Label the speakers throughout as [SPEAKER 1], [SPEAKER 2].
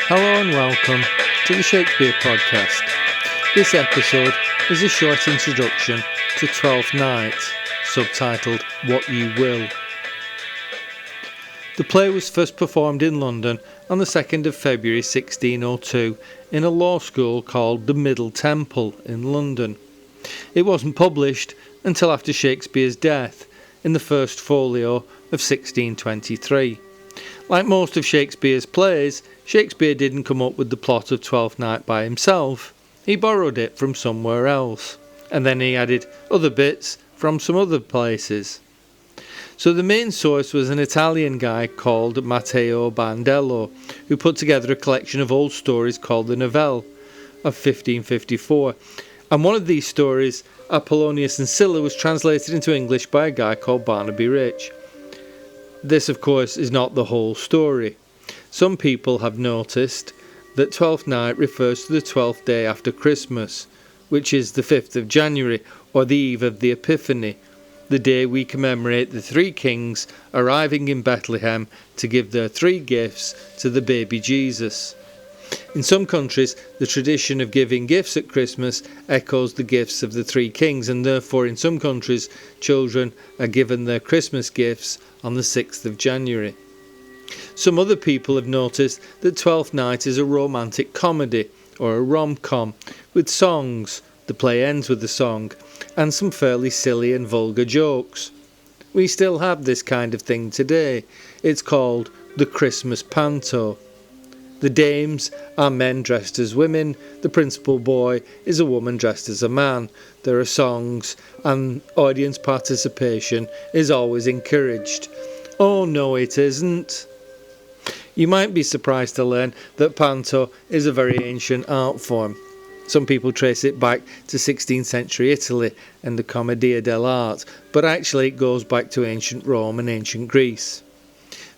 [SPEAKER 1] Hello and welcome to the Shakespeare Podcast. This episode is a short introduction to Twelfth Night, subtitled What You Will. The play was first performed in London on the 2nd of February 1602 in a law school called the Middle Temple in London. It wasn't published until after Shakespeare's death in the first folio of 1623. Like most of Shakespeare's plays, Shakespeare didn't come up with the plot of Twelfth Night by himself. He borrowed it from somewhere else, and then he added other bits from some other places. So the main source was an Italian guy called Matteo Bandello, who put together a collection of old stories called the Novelle of 1554. And one of these stories, Apollonius and Scylla, was translated into English by a guy called Barnaby Rich. This, of course, is not the whole story. Some people have noticed that Twelfth Night refers to the 12th day after Christmas, which is the 5th of January, or the eve of the Epiphany, the day we commemorate the three kings arriving in Bethlehem to give their three gifts to the baby Jesus. In some countries, the tradition of giving gifts at Christmas echoes the gifts of the three kings, and therefore in some countries, children are given their Christmas gifts on the 6th of January. Some other people have noticed that Twelfth Night is a romantic comedy, or a rom-com, with songs, the play ends with a song, and some fairly silly and vulgar jokes. We still have this kind of thing today. It's called the Christmas panto. The dames are men dressed as women, the principal boy is a woman dressed as a man. There are songs, and audience participation is always encouraged. Oh no, it isn't. You might be surprised to learn that panto is a very ancient art form. Some people trace it back to 16th century Italy and the Commedia dell'arte, but actually it goes back to ancient Rome and ancient Greece.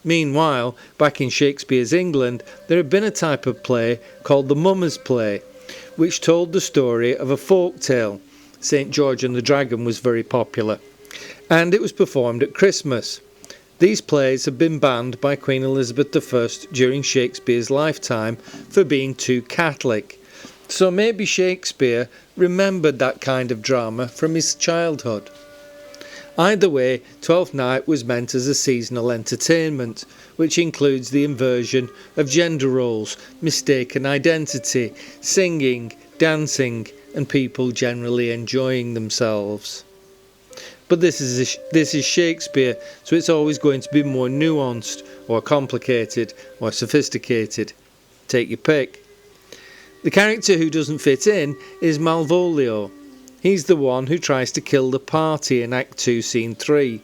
[SPEAKER 1] Meanwhile, back in Shakespeare's England, there had been a type of play called the Mummers Play, which told the story of a folk tale. St. George and the Dragon was very popular, and it was performed at Christmas. These plays have been banned by Queen Elizabeth I during Shakespeare's lifetime for being too Catholic. So maybe Shakespeare remembered that kind of drama from his childhood. Either way, Twelfth Night was meant as a seasonal entertainment, which includes the inversion of gender roles, mistaken identity, singing, dancing, and people generally enjoying themselves. But this is Shakespeare, so it's always going to be more nuanced, or complicated, or sophisticated. Take your pick. The character who doesn't fit in is Malvolio. He's the one who tries to kill the party in Act 2, Scene 3.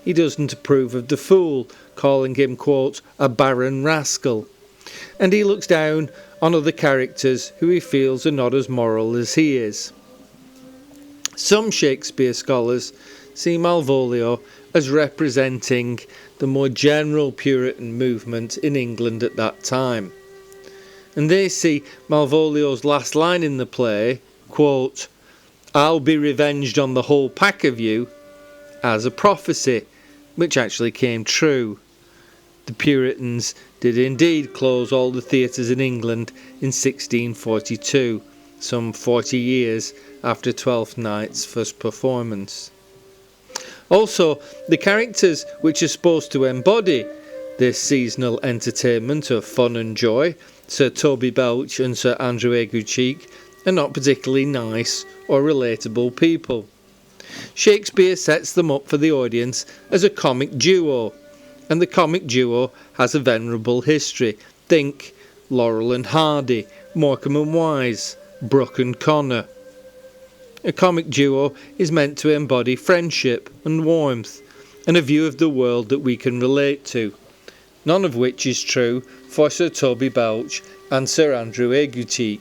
[SPEAKER 1] He doesn't approve of the fool, calling him, quote, a barren rascal. And he looks down on other characters who he feels are not as moral as he is. Some Shakespeare scholars see Malvolio as representing the more general Puritan movement in England at that time. And they see Malvolio's last line in the play, quote, I'll be revenged on the whole pack of you, as a prophecy, which actually came true. The Puritans did indeed close all the theatres in England in 1642, some 40 years after Twelfth Night's first performance. Also, the characters which are supposed to embody this seasonal entertainment of fun and joy, Sir Toby Belch and Sir Andrew Aguecheek, are not particularly nice or relatable people. Shakespeare sets them up for the audience as a comic duo, and the comic duo has a venerable history. Think Laurel and Hardy, Morecambe and Wise, Brooke and Connor. A comic duo is meant to embody friendship and warmth, and a view of the world that we can relate to, none of which is true for Sir Toby Belch and Sir Andrew Aguecheek.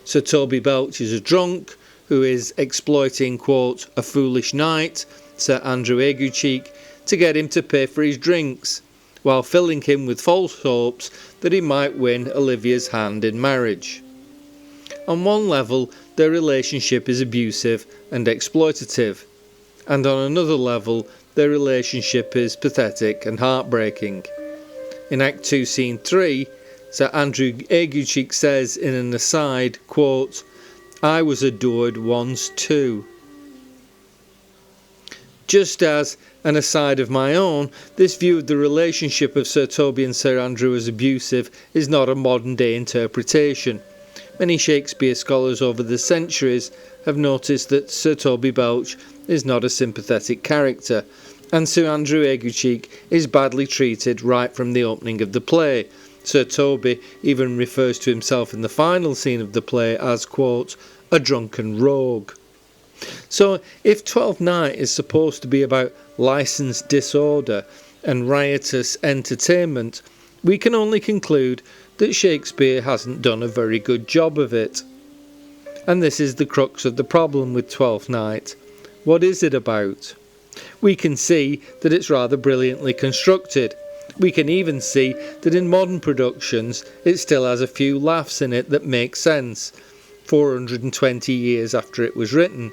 [SPEAKER 1] Sir Toby Belch is a drunk who is exploiting, quote, a foolish knight, Sir Andrew Aguecheek, to get him to pay for his drinks, while filling him with false hopes that he might win Olivia's hand in marriage. On one level, their relationship is abusive and exploitative, and on another level, their relationship is pathetic and heartbreaking. In Act 2, Scene 3, Sir Andrew Aguecheek says in an aside, quote, "I was adored once too." Just as an aside of my own, this view of the relationship of Sir Toby and Sir Andrew as abusive is not a modern day interpretation. Many Shakespeare scholars over the centuries have noticed that Sir Toby Belch is not a sympathetic character, and Sir Andrew Aguecheek is badly treated right from the opening of the play. Sir Toby even refers to himself in the final scene of the play as, quote, "a drunken rogue." So if Twelfth Night is supposed to be about licensed disorder and riotous entertainment, we can only conclude that Shakespeare hasn't done a very good job of it. And this is the crux of the problem with Twelfth Night. What is it about? We can see that it's rather brilliantly constructed. We can even see that in modern productions it still has a few laughs in it that make sense, 420 years after it was written.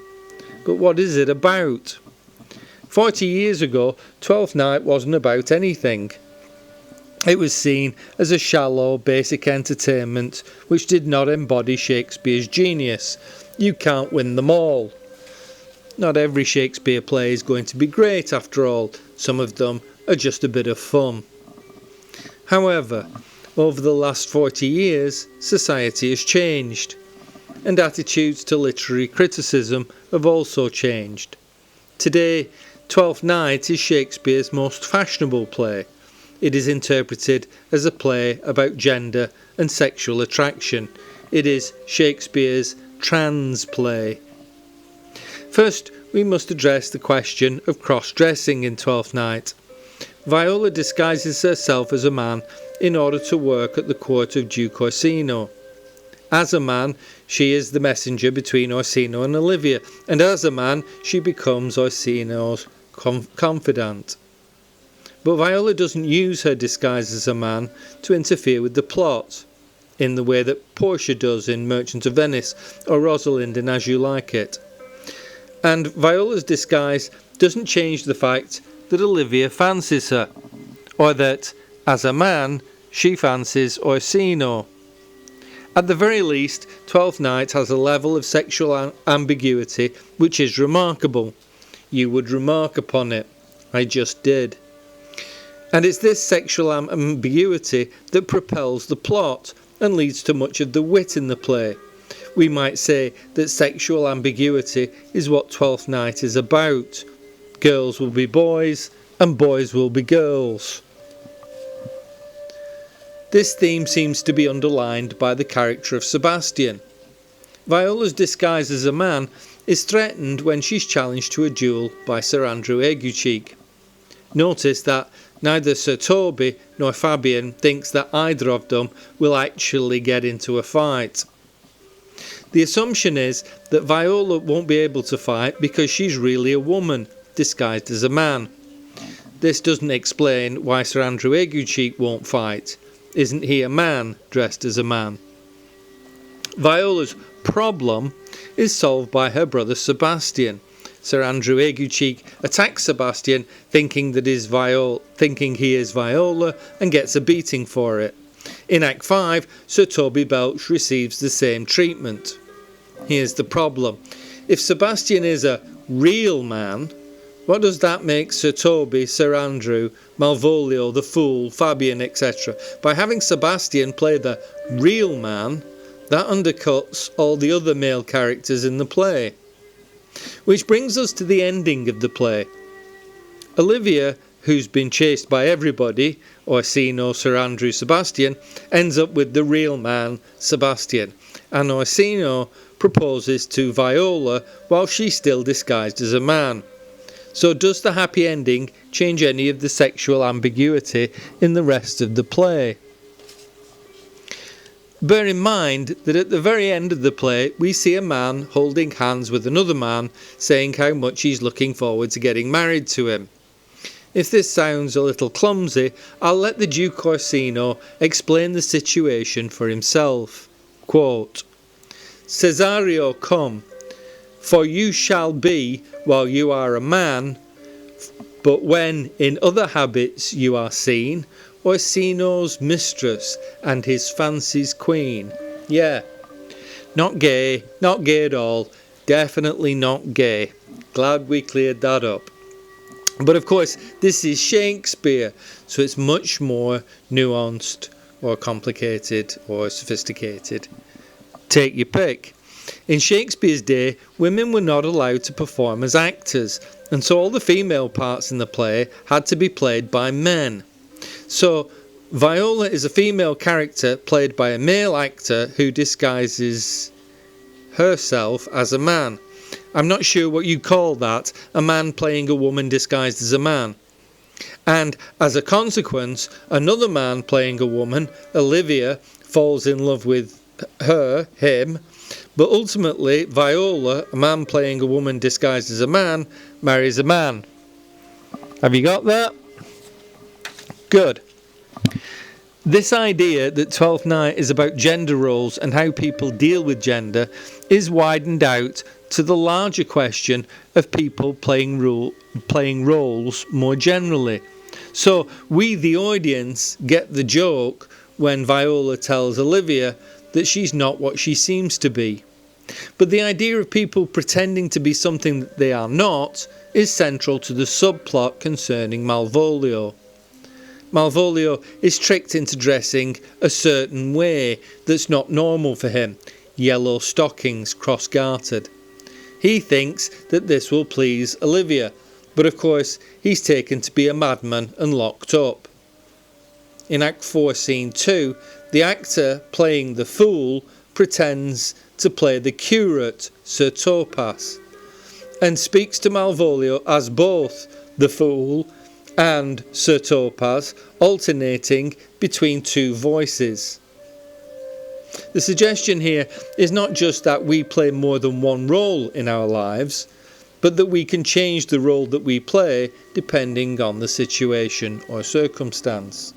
[SPEAKER 1] But what is it about? 40 years ago, Twelfth Night wasn't about anything. It was seen as a shallow, basic entertainment which did not embody Shakespeare's genius. You can't win them all. Not every Shakespeare play is going to be great after all. Some of them are just a bit of fun. However, over the last 40 years, society has changed, and attitudes to literary criticism have also changed. Today, Twelfth Night is Shakespeare's most fashionable play. It is interpreted as a play about gender and sexual attraction. It is Shakespeare's trans play. First, we must address the question of cross-dressing in Twelfth Night. Viola disguises herself as a man in order to work at the court of Duke Orsino. As a man, she is the messenger between Orsino and Olivia, and as a man, she becomes Orsino's confidant. But Viola doesn't use her disguise as a man to interfere with the plot, in the way that Portia does in Merchant of Venice, or Rosalind in As You Like It. And Viola's disguise doesn't change the fact that Olivia fancies her, or that, as a man, she fancies Orsino. At the very least, Twelfth Night has a level of sexual ambiguity which is remarkable. You would remark upon it. I just did. And it's this sexual ambiguity that propels the plot and leads to much of the wit in the play. We might say that sexual ambiguity is what Twelfth Night is about. Girls will be boys and boys will be girls. This theme seems to be underlined by the character of Sebastian. Viola's disguise as a man is threatened when she's challenged to a duel by Sir Andrew Aguecheek. Notice that neither Sir Toby nor Fabian thinks that either of them will actually get into a fight. The assumption is that Viola won't be able to fight because she's really a woman disguised as a man. This doesn't explain why Sir Andrew Aguecheek won't fight. Isn't he a man dressed as a man? Viola's problem is solved by her brother Sebastian. Sir Andrew Aguecheek attacks Sebastian thinking he is Viola and gets a beating for it. In Act 5, Sir Toby Belch receives the same treatment. Here's the problem. If Sebastian is a real man, what does that make Sir Toby, Sir Andrew, Malvolio, the Fool, Fabian, etc.? By having Sebastian play the real man, that undercuts all the other male characters in the play. Which brings us to the ending of the play. Olivia, who's been chased by everybody, Orsino, Sir Andrew, Sebastian, ends up with the real man, Sebastian, and Orsino proposes to Viola while she's still disguised as a man. So does the happy ending change any of the sexual ambiguity in the rest of the play? Bear in mind that at the very end of the play we see a man holding hands with another man saying how much he's looking forward to getting married to him. If this sounds a little clumsy, I'll let the Duke Orsino explain the situation for himself. Quote, "Cesario, come, for you shall be, while you are a man, but when in other habits you are seen, Orsino's mistress and his fancy's queen. Yeah, not gay at all, definitely not gay. Glad we cleared that up. But of course, this is Shakespeare, so it's much more nuanced or complicated or sophisticated. Take your pick. In Shakespeare's day, women were not allowed to perform as actors, and so all the female parts in the play had to be played by men. So, Viola is a female character played by a male actor who disguises herself as a man. I'm not sure what you call that, a man playing a woman disguised as a man. And as a consequence, another man playing a woman, Olivia, falls in love with him, but ultimately Viola, a man playing a woman disguised as a man, marries a man. Have you got that? Good. This idea that Twelfth Night is about gender roles and how people deal with gender is widened out to the larger question of people playing roles more generally. So we, the audience, get the joke when Viola tells Olivia that she's not what she seems to be. But the idea of people pretending to be something that they are not is central to the subplot concerning Malvolio. Malvolio is tricked into dressing a certain way that's not normal for him, yellow stockings cross-gartered. He thinks that this will please Olivia, but of course he's taken to be a madman and locked up. In Act 4 Scene 2, the actor playing the fool pretends to play the curate, Sir Topas, and speaks to Malvolio as both the fool and Sir Topas, alternating between two voices. The suggestion here is not just that we play more than one role in our lives, but that we can change the role that we play depending on the situation or circumstance.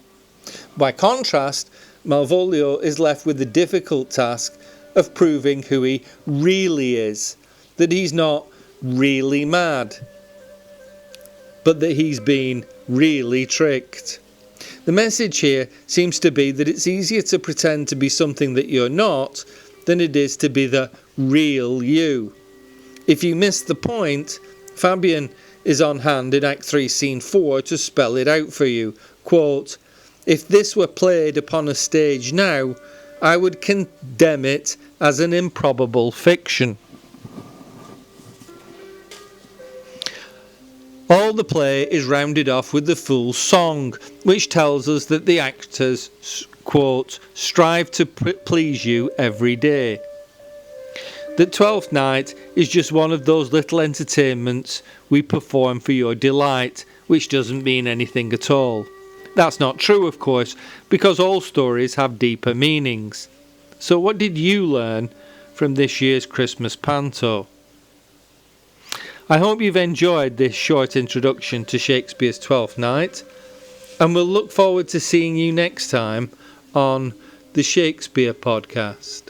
[SPEAKER 1] By contrast, Malvolio is left with the difficult task of proving who he really is, that he's not really mad, but that he's been really tricked. The message here seems to be that it's easier to pretend to be something that you're not than it is to be the real you. If you miss the point, Fabian is on hand in Act 3 Scene 4 to spell it out for you. Quote, "If this were played upon a stage now, I would condemn it as an improbable fiction." All the play is rounded off with the Fool's Song, which tells us that the actors, quote, "strive to please you every day." That Twelfth Night is just one of those little entertainments we perform for your delight, which doesn't mean anything at all. That's not true, of course, because all stories have deeper meanings. So what did you learn from this year's Christmas panto? I hope you've enjoyed this short introduction to Shakespeare's Twelfth Night, and we'll look forward to seeing you next time on the Shakespeare Podcast.